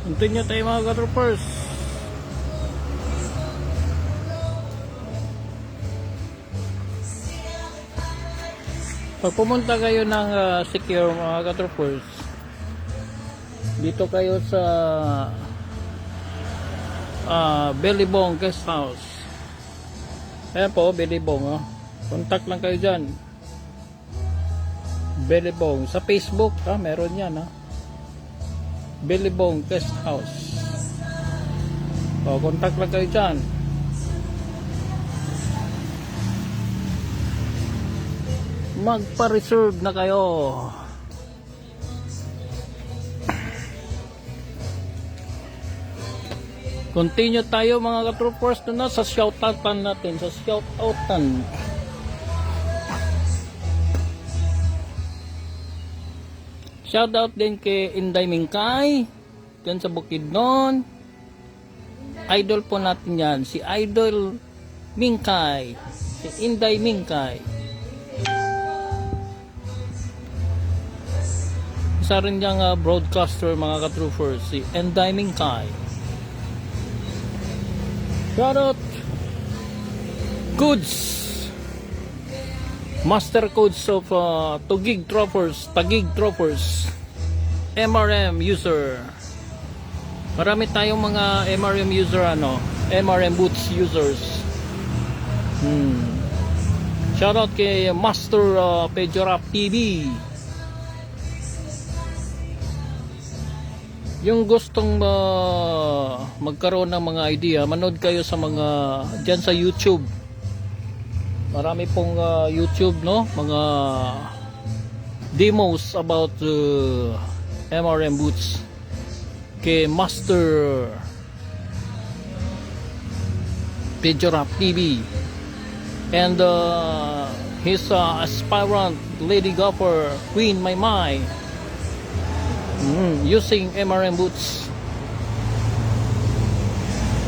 Continue tayo mga ka-troopers. Pag pumunta kayo ng secure mga ka-troopers, dito kayo sa Billabong Guest House. Ayan po, Billabong. Contact lang kayo dyan. Billabong. Sa Facebook, meron yan. Billabong Guest House. Contact lang kayo dyan. Magpa-reserve na kayo. Continue tayo mga ka-troopers na sa shoutoutan natin. Sa shoutoutan. Shoutout din kay Inday Mingkay. Diyan sa Bukidnon. Idol po natin yan. Si Idol Mingkay. Si Inday Mingkay. Isa rin niyang broadcaster mga ka-troopers. Si Inday Mingkay. Shoutout Goods Master Codes of Taguig Troopers MRM user. Marami tayong mga MRM user MRM boots users. Shoutout kay Master Pejorap TV. Yung gustong magkaroon ng mga idea, manood kayo sa mga dyan sa YouTube. Marami pong YouTube, mga demos about MRM boots kay Master Pejorap TV and his aspirant lady golfer Queen Maymay. Using MRM boots.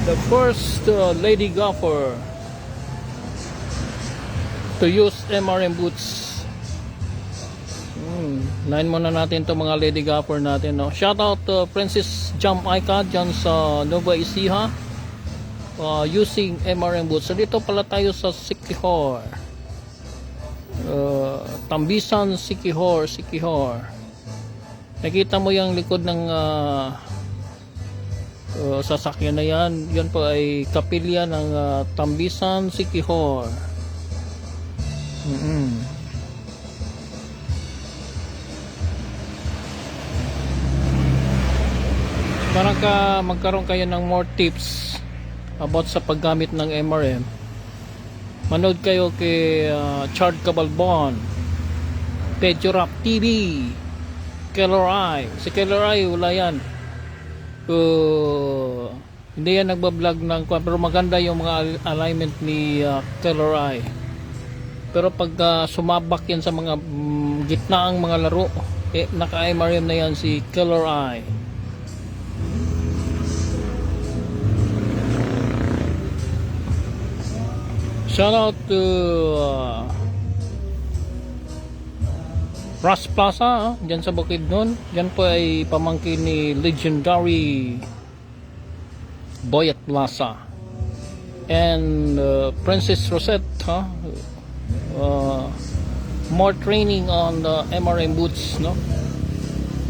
The first lady golfer to use MRM boots. Line muna natin to mga lady golfer natin. Shout out to Princess Jump Aika dyan sa Nova Ecija, using MRM boots. So dito pala tayo sa Siquijor, Tambisan, Siquijor. Nakita mo yung likod ng sasakyan na yan. Yan po ay kapilya ng Tambisan, Siquijor. Para magkaroon kayo ng more tips about sa paggamit ng MRM, manood kayo kay Chard Cabalbon, Pejorap TV, Killer Eye. Si Killer Eye wala yan. Hindi yan nagbablog ng pero maganda yung mga alignment ni Killer Eye. Pero pag sumabak yan sa mga gitnaang mga laro, naka-MRM na yan si Killer Eye. Shout out to Ras Plaza, dyan sa Bukidnon. Dyan po ay pamangkin ni legendary Boyet Plaza and Princess Rosette. More training on the MRM boots,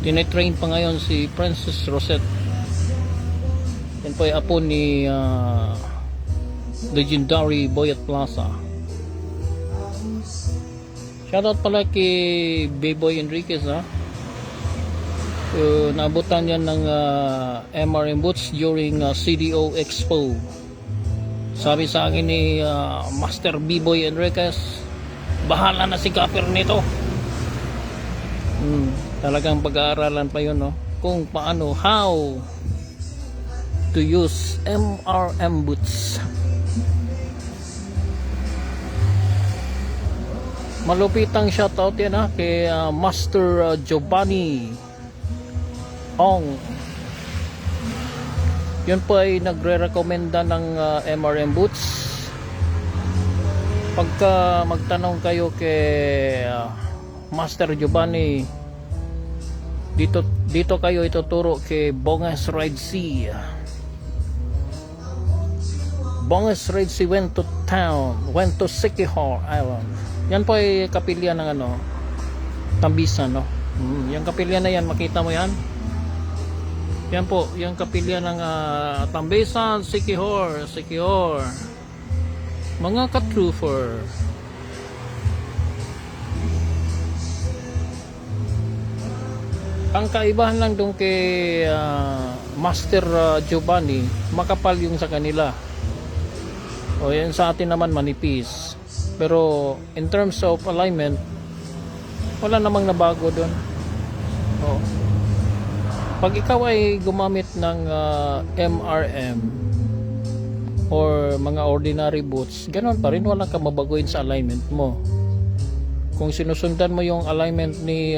Tinitrain pa ngayon si Princess Rosette. Yan po ay apo ni legendary Boyet Plaza. Shoutout pala kay B-Boy Enriquez, naabutan yan ng MRM boots during CDO Expo. Sabi sa akin ni Master B-Boy Enriquez, bahala na si Kapir nito. Talagang pag-aaralan pa yun, kung paano, how to use MRM boots. Malupitang shoutout yan kay Master Giovanni Ong. Yun po ay nagre-recommenda ng MRM boots. Pagka magtanong kayo kay Master Giovanni, Dito kayo ituturo kay Bongas Red Sea. Bongas Red Sea went to Siquijor Island. Yan po ay kapilya ng Tambisan, no? Yung kapilya na yan, makita mo yan? Yan po, yung kapilya ng Tambisan, Siquijor. Mga ka-trooper. Ang kaibahan lang doon kay Master Giovanni, makapal yung sa kanila. O yan sa atin naman manipis. Pero in terms of alignment, wala namang nabago doon. O. Pag ikaw ay gumamit ng MRM or mga ordinary boots, ganoon pa rin, walang kamabaguhin sa alignment mo. Kung sinusundan mo yung alignment ni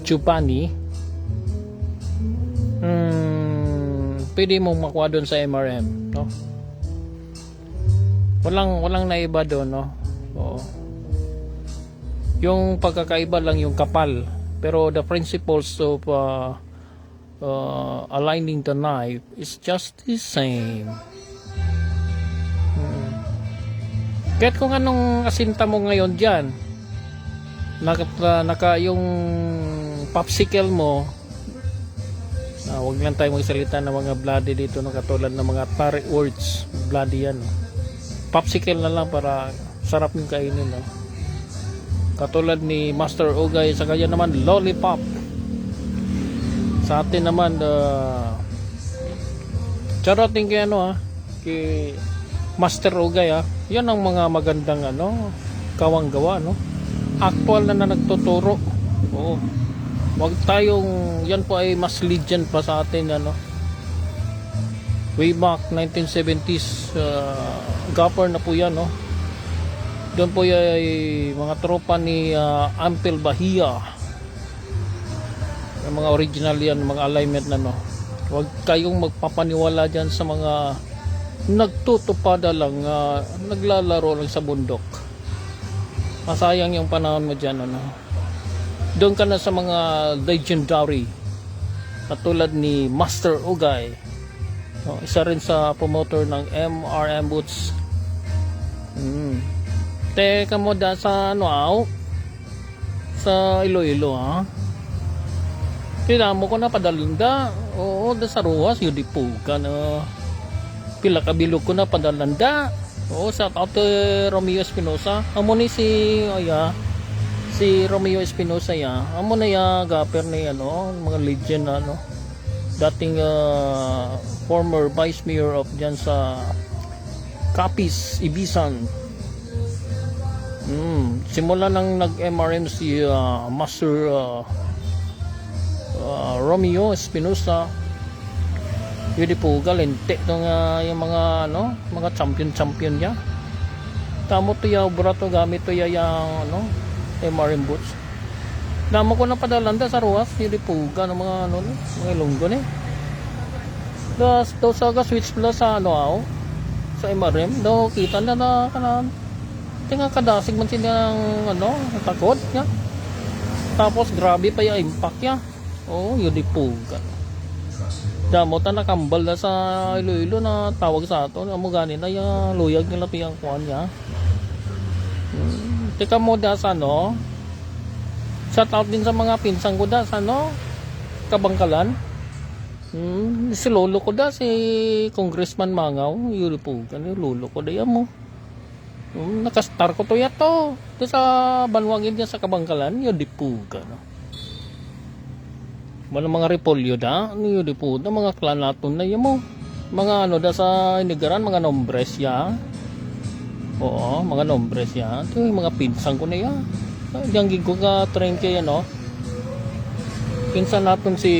Giovanni, pwede mong makuha doon sa MRM, no? Walang naiba doon, no? Oo. Yung pagkakaiba lang yung kapal, pero the principles of aligning the knife is just the same. Kahit kung anong asinta mo ngayon dyan, naka yung popsicle mo, wag lang tayo magsalita ng mga bloody dito, no? Katulad ng mga target words, bloody yan, no? Popsicle na lang para sarap yung kainin, no? Katulad ni Master Ugay, sa kanya naman lollipop. Sa atin naman charoting kay kay Master Ugay, yan ang mga magandang kawang gawa, no? Actual na nagtuturo. Oo. Wag tayong, yan po ay mas legend pa sa atin, way back 1970s, gopher na po yan, no? Doon po ay mga tropa ni Ampel Bahia, yung mga original yan, mga alignment na, no? Wag kayong magpapaniwala dyan sa mga nagtutupada lang, naglalaro lang sa bundok. Masayang yung panahon mo dyan, Doon ka na sa mga legendary, katulad ni Master Ugay, isa rin sa promoter ng MRM boots. Teka mo da sa sa Iloilo, Tinamo ko na padalanda. Oo, da sa Ruas, yun di po ka na. Pila kabilog ko na padalanda. Oo, sa Romeo Espinosa. Amo ni si Romeo Espinosa amo na gapper na mga legend na dating former vice mayor of dyan sa Capiz, Ibisan. Simula nang nag-MRM si Master Romeo Espinosa, yun po galente yung mga champion niya. Tamo to burato gamit to yung MRM boots. Namo ko na padalanda sa Ruas, yun po ng mga mga ilonggo ni. Daw sa switch pala sa sa MRM, daw kita na kanan. Tinga kadasig man sila ng takot niya. Tapos grabe pa yung impact niya. Oh, yun po damo ta nakambal na sa Iloilo na tawag sa ato. Amo gani na yung luyag nila piyang kuan niya. Teka mo da sa shout out din sa mga pinsang ko da sa Kabangkalan. Si lolo ko da, si Congressman Mangaw, yun po lolo ko da yan mo. Nakastar ko to yato. Ito sa banwangin niya sa Kabangkalan, yun di po mga repolyo da, yun di po mga clan natin na yan mo. Mga da sa inigaran, mga nombres ya. Oo, mga nombres ya. Ito yung mga pinsang ko na yan. Diyan gig ko ka train kaya pinsan natin si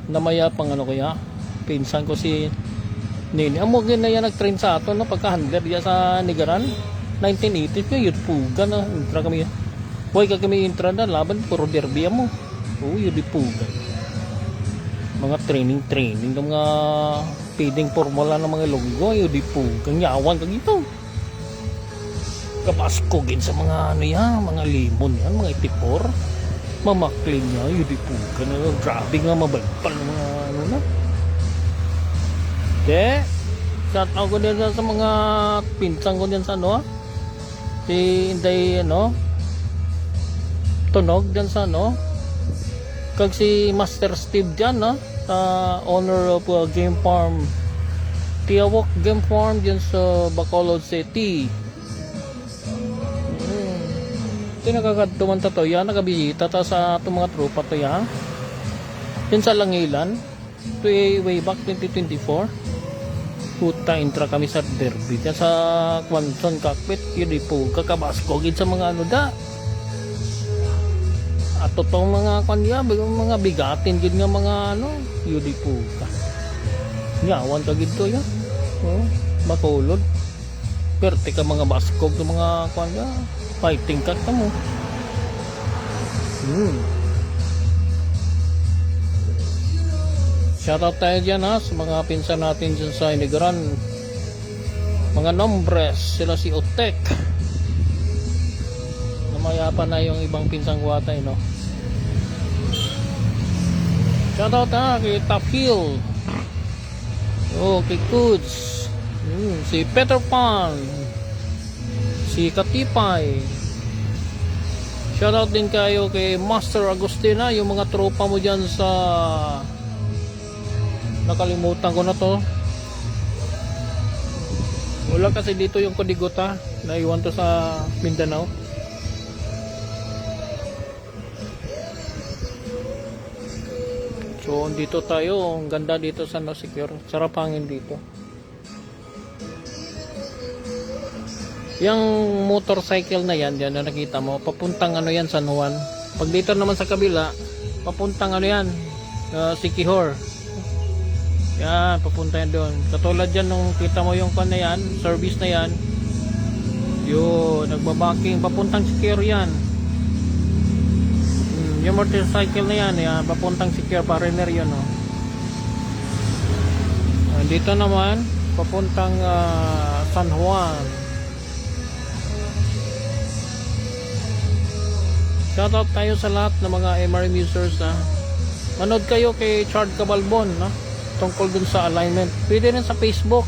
namaya pang kaya pinsan ko si Nini. Amo na yan nag-train sa ato pagka-handler ya sa Nigaran 1980 kaya yun po intra kami boy kami intra na laban puro derby mo. Yun po mga training ng mga feeding formula ng mga longgo. Yun po kanyawan kag ito kapaskogin sa mga mga limon yan, mga itipor, Mamakling niya, yun di po ka na. Grabe nga, mabalpal ng mga ano na. De, shout out ko din sa mga pinsang ko din sa ano, si Inday, ano, tunog dyan sa ano, kag si Master Steve dyan, no, sa owner of Game Farm, Tiawok Game Farm dyan sa Bacolod City. Ito nakakatuman to yan, nakabisita ta sa itong mga tropa to yan. Yun sa Langilan, to way back 2024. Puta, intra kami sa derby dyan sa Quanson Cockpit, yun di po, kakabaskogin sa mga ano da. At totong mga kanya, mga bigatin gid nga mga ano, yun di po ka. Nyawan ka gid to yan. Oh, makulod. Perte ka mga baskog ng mga kanya. Fighting ka mo. Shoutout tayo dyan ha sa mga pinsan natin dyan sa Inigran. Mga nombres, sila si Otek. Namaya pa na yung ibang pinsang kuwatay, no? Shoutout ha kay Top Hill. Oh, kay Kuds. Si Peter Pan. Si Katipay. Shoutout din kayo kay Master Agustina, yung mga tropa mo dyan sa, nakalimutan ko na to. Wala kasi dito yung Kodigota, naiwan to sa Mindanao. So dito tayo, ang ganda dito sa No Secure, sarap hangin dito. Yung motorcycle na yan, yan na nakita mo, papuntang ano yan, San Juan. Pag dito naman sa kabila, papuntang ano yan, Siquijor. Yan, papunta yan doon. Katulad yan nung kita mo yung pan na yan, service na yan. Yun, nagbabaking, papuntang Siquijor yan. Yung motorcycle na yan, papuntang Siquijor, Pariner yun. Oh. Dito naman, papuntang San Juan. Shoutout tayo sa lahat ng mga MRM users na manood kayo kay Chard Cabalbon, no? Tungkol dun sa alignment. Pwede rin sa Facebook.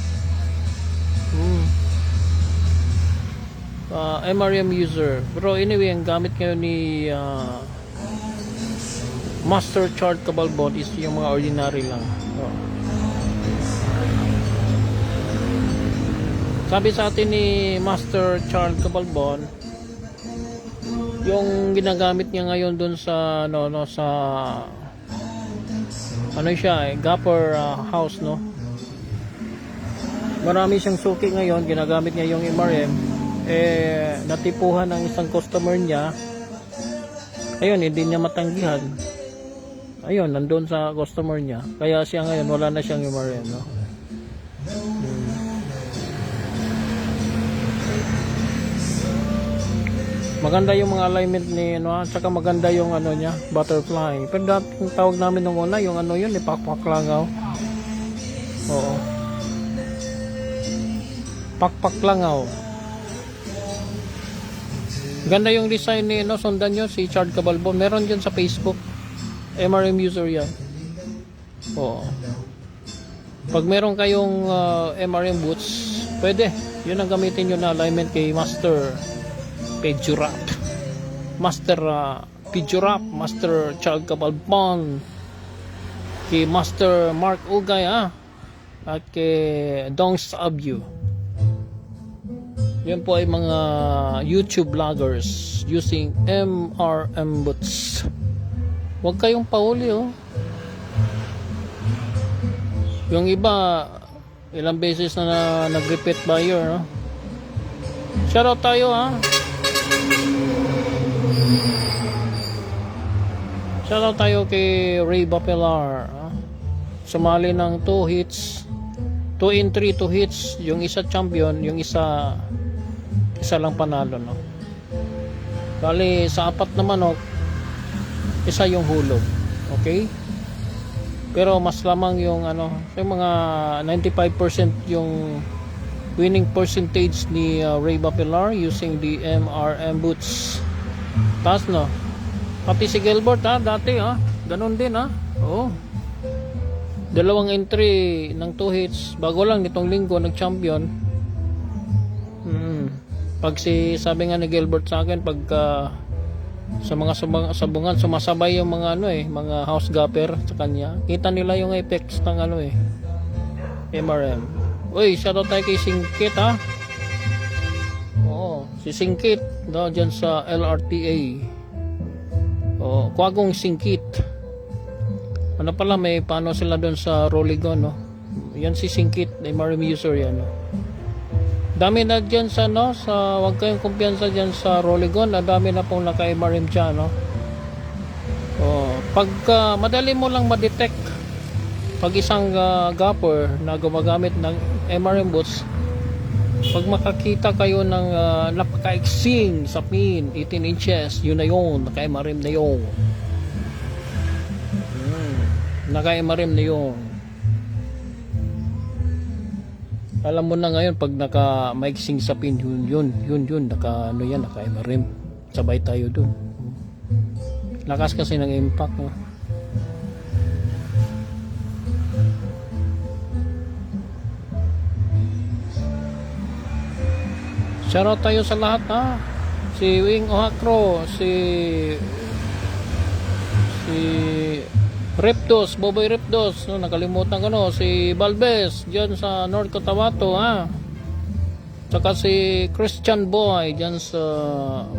MRM user. Pero anyway, ang gamit ngayon ni Master Chard Cabalbon is yung mga ordinary lang. Sabi sa atin ni Master Chard Cabalbon, yung ginagamit niya ngayon dun sa sa ano siya, Gapper house, no? Marami siyang suki ngayon, ginagamit niya yung MRM. Natipuhan ng isang customer niya. Ayun, hindi niya matanggihan. Ayun, nandun sa customer niya. Kaya siya ngayon, wala na siyang MRM, no? Maganda yung mga alignment ni at saka maganda yung ano niya, butterfly. Pero dating tawag namin nung una, yung ano yun, pakpaklangaw. Oo. Pakpaklangaw. Ganda yung design ni sundan nyo si Chard Cabalbon. Meron dyan sa Facebook. MRM user yan. Oo. Pag meron kayong MRM boots, pwede. Yun ang gamitin nyo na alignment kay Master Pejurap, Master Pejurap, Master Chard Cabalbon, kay Master Mark Ugay at kay Dong Sabio. Yan po ay mga YouTube vloggers using MRM boots. Huwag kayong pauli, oh. Yung iba ilang beses na nag-repeat buyer, no? Shoutout tayo, ha. Shoutout tayo kay Ray Bapelar, sumali ng 2 hits, 2 in 3, 2 hits. Yung isa champion, yung isa lang panalo, no? Bali sa 4 na manok, isa yung hulog. Okay, pero mas lamang yung yung mga 95% yung winning percentage ni Ray Bapelar using the MRM boots. Taas, no? Pati si Gilbert ha, dati ha. Ganun din ha. Oo. Dalawang entry ng 2 hits. Bago lang nitong linggo nag-champion. Pag sabi nga ni Gilbert sa akin, pagka sa mga sabungan sumasabay yung mga mga house gapper sa kanya. Kita nila yung effects ng MRM. Uy, shoutout tayo kay Singkit ha. Oo, si Singkit daw dyan sa LRTA. Oo, Kwagong Singkit. Ano pala, may paano sila doon sa Roligon, no? Yan si Singkit, MRM user yan, no? Dami na dyan sa huwag kayong kumpiyansa dyan sa Roligon, dami na pong naka-MRM dyan, no? Oh, pag madali mo lang ma-detect pag isang gapper na gumagamit ng MRM boots, pag makakita kayo ng napaka-exing sa pin, 18 inches, yun na yun, naka-MRM na yun. Naka-MRM na yun. Alam mo na ngayon pag naka-mixing sa pin, yun naka MRM. Sabay tayo dun. Lakas kasi ng impact, no? Shoutout tayo sa lahat ha. Si Wing Ohakro, si Reptos, Boboy Reptos, no, nakalimutan ko si Balbes diyan sa North Cotabato ha. Saka si Christian Boy diyan sa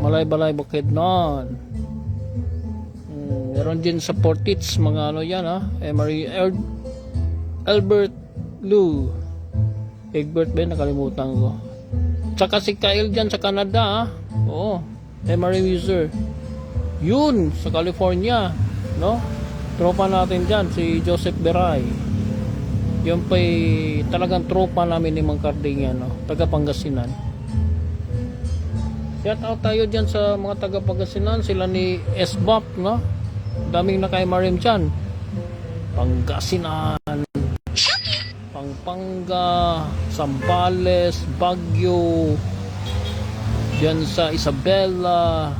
Malay-Balay Bukidnon. Meron din sa Portits mga yan ha. Emery Albert Lou. Egbert Ben, nakalimutan ko. Saka si Kyle diyan sa Canada ha. Oo, Emery user. Yun sa California, no? Tropa natin dyan, si Joseph Beray. Yung pa'y talagang tropa namin ni Mang Carding, no? Taga Pangasinan. Shout out tayo dyan sa mga taga Pangasinan. Sila ni SBOP, no? Daming naka-MRM dyan. Pangasinan, Pampanga, Zambales, Baguio, dyan sa Isabela,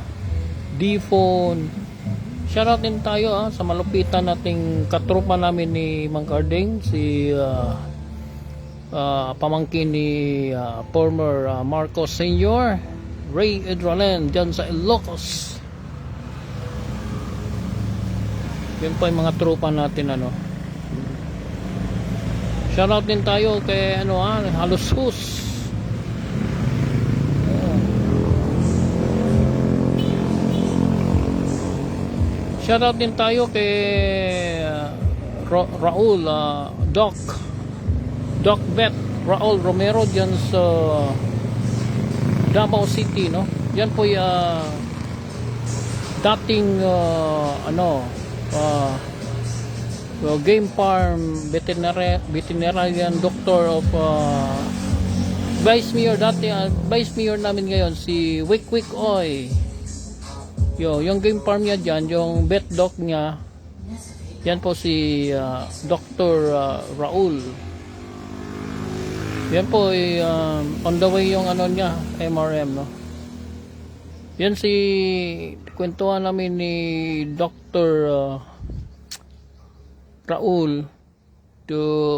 Difon. Shoutout din tayo sa malupitan nating katropa namin ni Mang Carding, si pamangkin ni former Marcos Sr., Ray Edralen dyan sa Ilocos. Yan pa yung mga tropa natin Shoutout din tayo kay Halusus. Shoutout din tayo kay Raul Doc Vet Raul Romero dyan sa Davao City, no? Yan po yung dating game farm veterinarian doctor of Vice Mayor dati, Vice Mayor namin ngayon si Wick Oy. Yung game farm niya dyan, yung vet doc niya, yan po si Dr. Raul. Yan po on the way yung niya, MRM, no? Yan si kwentuhan namin ni Dr. Raul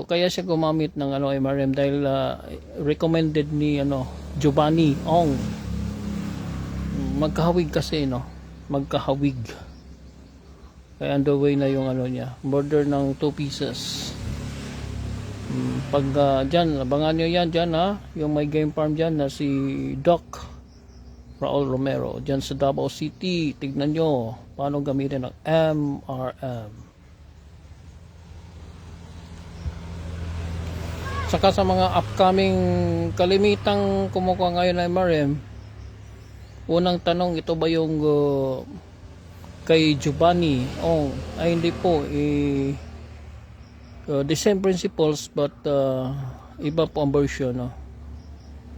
kaya siya gumamit ng MRM dahil recommended ni Giovanni Ong. Magkahawig kasi, no? Magkahawig. Kaya on the way na yung niya, border ng 2 pieces. Pag dyan, abangan nyo yan dyan ha, yung may game farm dyan na si Doc Raul Romero dyan sa Davao City. Tignan nyo paano gamitin ng MRM. Saka sa mga upcoming kalimitang kumukuha ngayon ng MRM, unang tanong, ito ba yung kay Giovanni ay hindi po, the same principles but iba po ang version, no?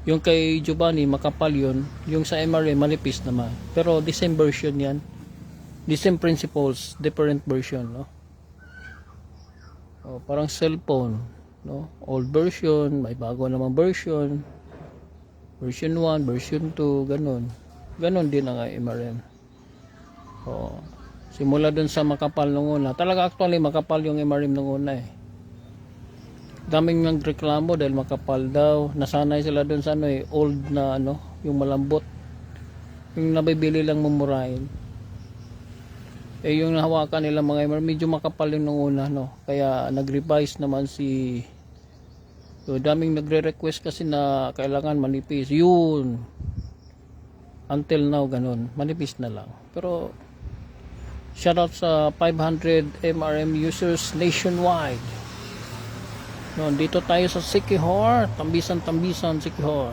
Yung kay Giovanni makapal yun, yung sa MRM manipis naman, pero the same version yan, the same principles, different version, no? Parang cellphone, no? Old version, may bago namang version 1, version 2, ganun din ang MRM. Simula dun sa makapal nung una. Talaga actually makapal yung MRM nung una eh. Daming nagreklamo dahil makapal daw. Nasanay sila dun sa old na yung malambot. Yung nabibili lang mumurahin. Eh yung nahawakan nila mga MRM medyo makapal yung nung una Kaya nag-revise naman so daming nagre-request kasi na kailangan manipis. Yun. Until now ganun. Manipis na lang. Pero shoutout sa 500 MRM users nationwide. Dito tayo sa Siquijor, Tambisan, Siquijor.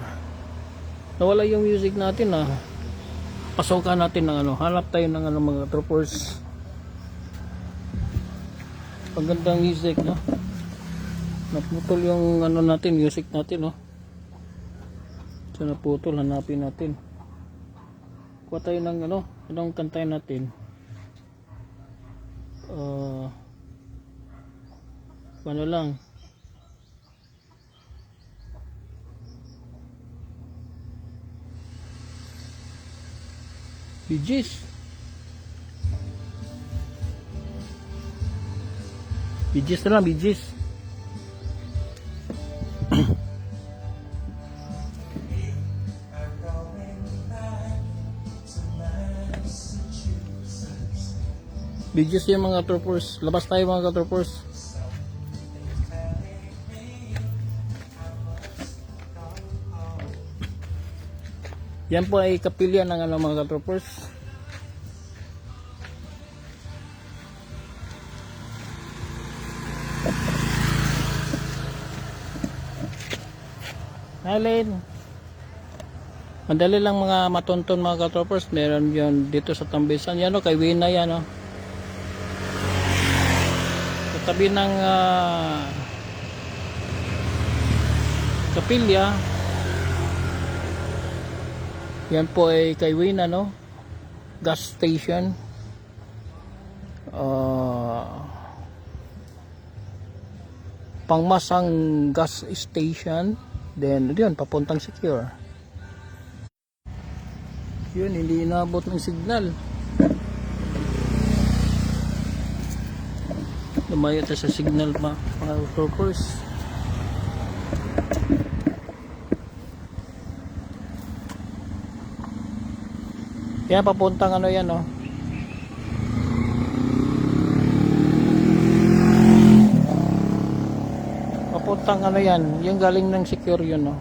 Nawala yung music natin Pasokan natin ng hanap tayo ng mga troopers. Pagandang music, Naputol yung natin, music natin, So naputol, hanapin natin. Kuha tayo ng anong kantayin natin? Ano lang Bijis na lang, Bijis. Bijis yung mga troopers. Labas tayo mga troopers. Yan po ay kapilya ng mga troopers. Alin. Madali lang mga matonton mga troopers. Meron yun dito sa Tambisan. Yan kay Wina yan tabi ng kapilya. Yan po ay kay Wina gas station. Pangmasang gas station. Then yun papuntang Secure. Yun hindi inabot ng signal. Lumayo tayo sa signal mga troopers. Kaya papuntang yan papuntang yan yung galing ng Secure yun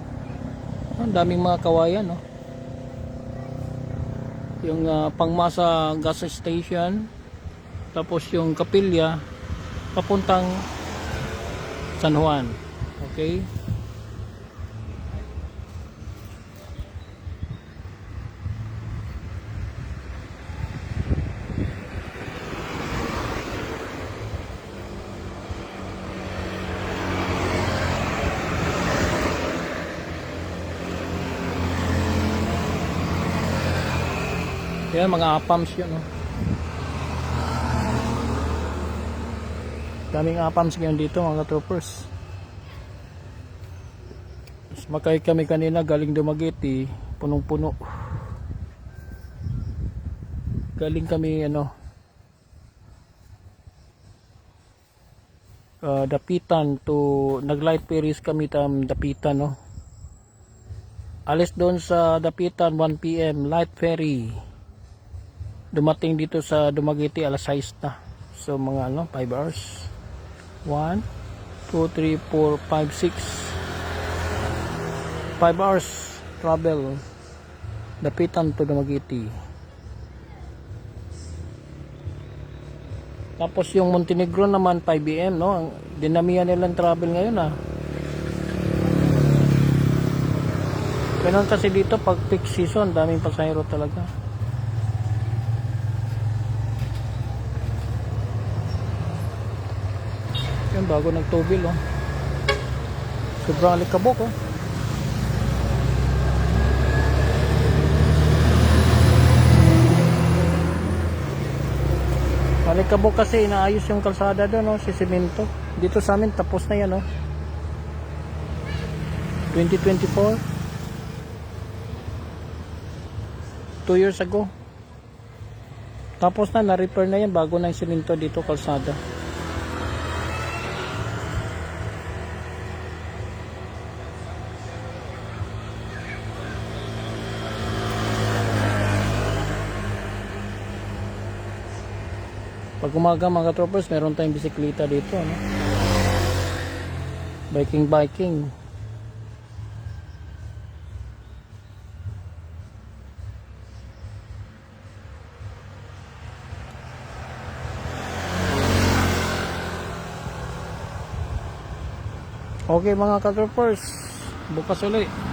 ang daming mga kawayan yung pangmasa gas station, tapos yung kapilya papuntang San Juan. Okay? Yan mga apams yun daming apams ngayon dito mga troopers. Makay kami kanina galing Dumaguete, punong-puno. Galing kami Dapitan to nag-light ferries kami Dapitan Alis doon sa Dapitan 1 PM light ferry. Dumating dito sa Dumaguete alas 6 na. So mga 5 hours. 1 2 3 4 5 6 5 hours travel Dapitan to Dumaguete. Tapos yung Montenegro naman 5 PM dinamihan nilang travel ngayon Ganun kasi dito pag peak season daming pasahero talaga. Yan bago nagtubil sobrang alikabok alikabok kasi inaayos yung kalsada doon si semento. Dito sa amin tapos na yan 2024 2 years ago Tapos na-repair na yan bago na yung siminto dito kalsada. Pag umaga mga troopers, meron tayong bisikleta dito, ano? Biking. Okay mga ka-troopers, bukas ulit.